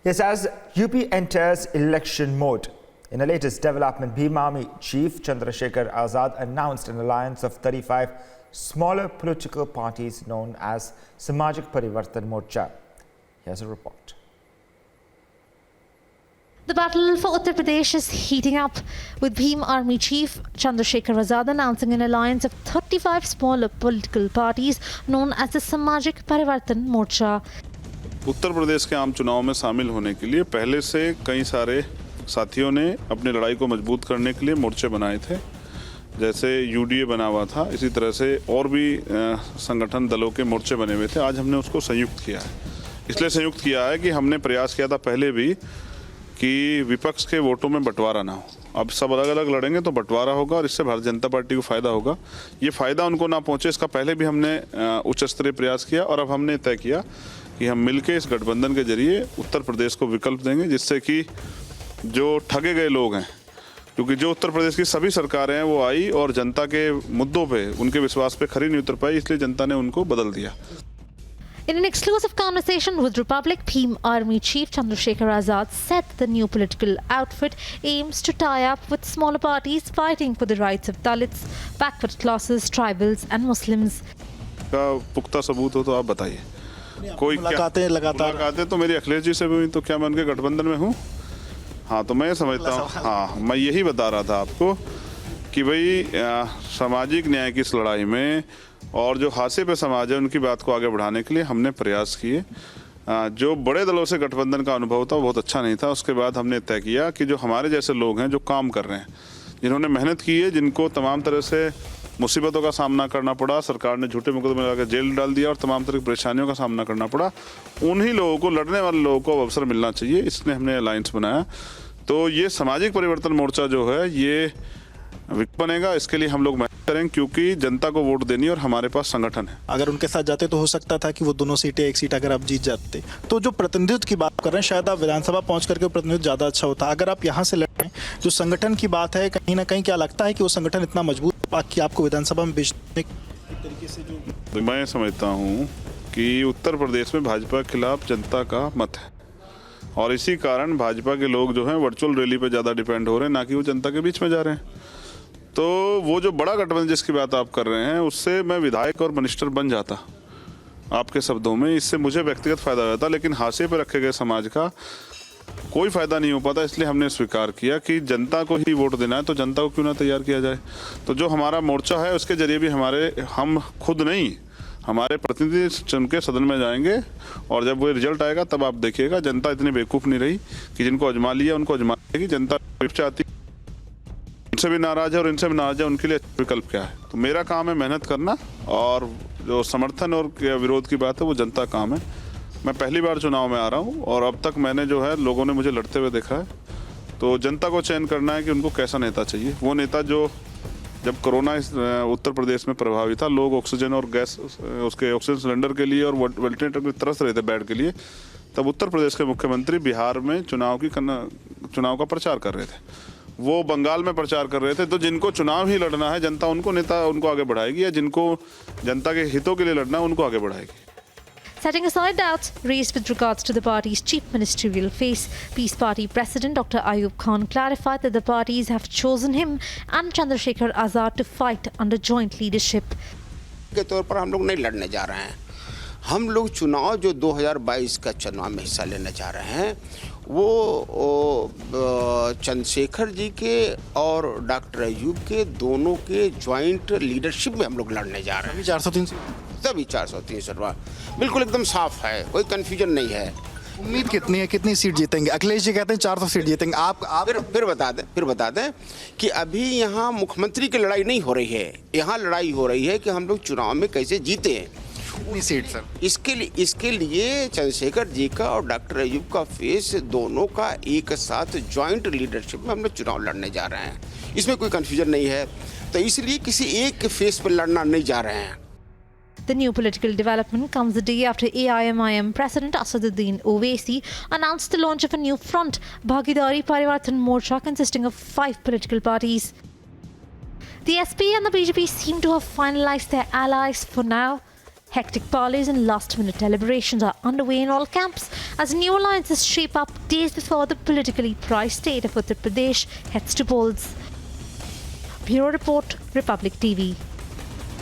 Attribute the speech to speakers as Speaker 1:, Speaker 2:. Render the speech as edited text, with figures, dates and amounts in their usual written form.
Speaker 1: Yes, as UP enters election mode, in a latest development, Bhim Army Chief Chandrasekhar Azad announced an alliance of 35 smaller political parties known as Samajik Parivartan Morcha. Here's a report.
Speaker 2: The battle for Uttar Pradesh is heating up, with Bhim Army Chief Chandrasekhar Azad announcing an alliance of 35 smaller political parties known as the Samajik Parivartan Morcha.
Speaker 3: Uttar Pradesh के आम चुनाव में शामिल होने के लिए पहले से कई सारे साथियों ने अपनी लड़ाई को मजबूत करने के लिए मोर्चे बनाए थे। जैसे यूडीए बना हुआ था, इसी तरह से और भी संगठन दलों के मोर्चे बने हुए थे। आज हमने उसको संयुक्त किया है। इसलिए संयुक्त किया है कि हमने प्रयास किया था पहले भी कि विपक्ष के वोटों में बंटवारा ना हो। अब सब अलग अलग लड़ेंगे तो बंटवारा होगा और इससे भारतीय जनता पार्टी को फायदा होगा। ये फायदा उनको ना पहुंचे, इसका पहले भी हमने उच्च स्तरीय प्रयास किया और अब हमने तय किया कि हम मिलकर इस गठबंधन के जरिए उत्तर प्रदेश को विकल्प देंगे, जिससे कि जो ठगे गए लोग हैं, क्योंकि जो उत्तर प्रदेश की सभी सरकारें हैं वो आई और जनता के मुद्दों पे, उनके विश्वास पे खरी नहीं उतर पाई, इसलिए जनता ने उनको बदल दिया।
Speaker 2: In an exclusive conversation with Republic, Bhim Army Chief Chandrasekhar Azad said the new political outfit aims to tie up with smaller parties fighting for the rights of Dalits, backward classes, tribals and Muslims.
Speaker 3: का पुख्ता सबूत हो तो आप बताइए। कोई
Speaker 4: मुलाकातें लगातार
Speaker 3: तो मेरी अखिलेश जी से भी हुई, तो क्या मैं उनके गठबंधन में हूँ? हाँ, तो मैं समझता हूँ, हाँ, मैं यही बता रहा था आपको कि भाई सामाजिक न्याय की इस लड़ाई में और जो हाशिए पे समाज है उनकी बात को आगे बढ़ाने के लिए हमने प्रयास किए। जो बड़े दलों से गठबंधन का अनुभव था वो बहुत अच्छा नहीं था। उसके बाद हमने तय किया कि जो हमारे जैसे लोग हैं, जो काम कर रहे हैं, जिन्होंने मेहनत की है, जिनको तमाम तरह से मुसीबतों का सामना करना पड़ा, सरकार ने झूठे मुकदमे लगाकर जेल डाल दिया और तमाम तरह की परेशानियों का सामना करना पड़ा, उन्हीं लोगों को, लड़ने वाले लोगों को अवसर मिलना चाहिए। इसने हमने अलायंस बनाया। तो ये सामाजिक परिवर्तन मोर्चा जो है ये बनेगा। इसके लिए हम लोग मेहनत करेंगे, क्योंकि जनता को वोट देनी और हमारे पास संगठन है।
Speaker 4: अगर उनके साथ जाते तो हो सकता था कि वो दोनों सीटें, एक सीट अगर आप जीत जाते तो जो प्रतिनिधित्व की बात कर रहे हैं, शायद आप विधानसभा पहुंच करके प्रतिनिधित्व ज़्यादा अच्छा होता। अगर आप यहाँ से लड़ रहे हैं, जो संगठन की बात है, कहीं ना कहीं क्या लगता है कि वो संगठन इतना मजबूत कि आपको विधानसभा में भेजने तरीके से जो
Speaker 3: मैं समझता हूँ कि उत्तर प्रदेश में भाजपा के खिलाफ जनता का मत है और इसी कारण भाजपा के लोग जो हैं वर्चुअल रैली पे ज़्यादा डिपेंड हो रहे हैं, ना कि वो जनता के बीच में जा रहे हैं। तो वो जो बड़ा गठबंधन जिसकी बात आप कर रहे हैं, उससे मैं विधायक और मिनिस्टर बन जाता, आपके शब्दों में, इससे मुझे व्यक्तिगत फायदा हो जाता, लेकिन हाशिए पर रखे गए समाज का कोई फायदा नहीं हो पाता। इसलिए हमने स्वीकार किया कि जनता को ही वोट देना है, तो जनता को क्यों ना तैयार किया जाए। तो जो हमारा मोर्चा है उसके जरिए भी हम खुद नहीं, हमारे प्रतिनिधि चुन के सदन में जाएंगे और जब वो रिजल्ट आएगा तब आप देखिएगा जनता इतनी बेवकूफ़ नहीं रही कि जिनको अजमा लिया उनको अजमा लेगी। जनता चाहती, उनसे भी नाराज है और इनसे भी नाराज है, उनके लिए विकल्प क्या है। तो मेरा काम है मेहनत करना और जो समर्थन और विरोध की बात है वो जनता का काम है। मैं पहली बार चुनाव में आ रहा हूँ और अब तक मैंने जो है लोगों ने मुझे लड़ते हुए देखा है। तो जनता को चयन करना है कि उनको कैसा नेता चाहिए। वो नेता जो, जब कोरोना उत्तर प्रदेश में प्रभावी था, लोग ऑक्सीजन और गैस, उसके ऑक्सीजन सिलेंडर के लिए और वेंटिलेटर की तरस रहे थे बेड के लिए, तब उत्तर प्रदेश के मुख्यमंत्री बिहार में चुनाव का प्रचार कर रहे थे, वो बंगाल में प्रचार कर रहे थे। तो जिनको चुनाव ही लड़ना है, जनता उनको आगे बढ़ाएगी, या जिनको जनता के हितों के लिए लड़ना है उनको आगे बढ़ाएगी।
Speaker 2: Setting aside doubts raised with regards to the party's chief ministerial face, Peace Party President Dr. Ayub Khan clarified that the parties have chosen him and Chandrasekhar Azad to fight under joint leadership.
Speaker 5: के तौर पर हम लोग नहीं लड़ने जा रहे हैं। हम लोग चुनाव जो 2022 का चुनाव में हिस्सा लेने जा रहे हैं वो चंद्रशेखर जी के और डॉक्टर अयूब के दोनों के ज्वाइंट लीडरशिप में हम लोग लड़ने जा रहे हैं।
Speaker 4: 403
Speaker 5: तभी 403 बिल्कुल एकदम साफ है, कोई कन्फ्यूजन नहीं है।
Speaker 4: उम्मीद कितनी है, कितनी सीट जीतेंगे? अखिलेश जी कहते हैं 400 सीट जीतेंगे। आप
Speaker 5: फिर बता दें कि अभी यहाँ मुख्यमंत्री की लड़ाई नहीं हो रही है, यहाँ लड़ाई हो रही है कि हम लोग चुनाव में कैसे जीते हैं।
Speaker 4: कितनी सीट सर?
Speaker 5: इसके लिए चंद्रशेखर जी का और डॉक्टर अयूब का फेस दोनों का एक साथ ज्वाइंट लीडरशिप में हम लोग चुनाव लड़ने जा रहे हैं। इसमें कोई कन्फ्यूजन नहीं है, तो इसलिए किसी एक के फेस पर लड़ना नहीं जा रहे हैं।
Speaker 2: The new political development comes a day after AIMIM President Asaduddin Owaisi announced the launch of a new front, Bhagidari Parivartan Morcha, consisting of 5 political parties. The SP and the BJP seem to have finalized their allies for now. Hectic parleys and last-minute deliberations are underway in all camps as new alliances shape up days before the politically poised state of Uttar Pradesh heads to polls. Bureau Report, Republic TV.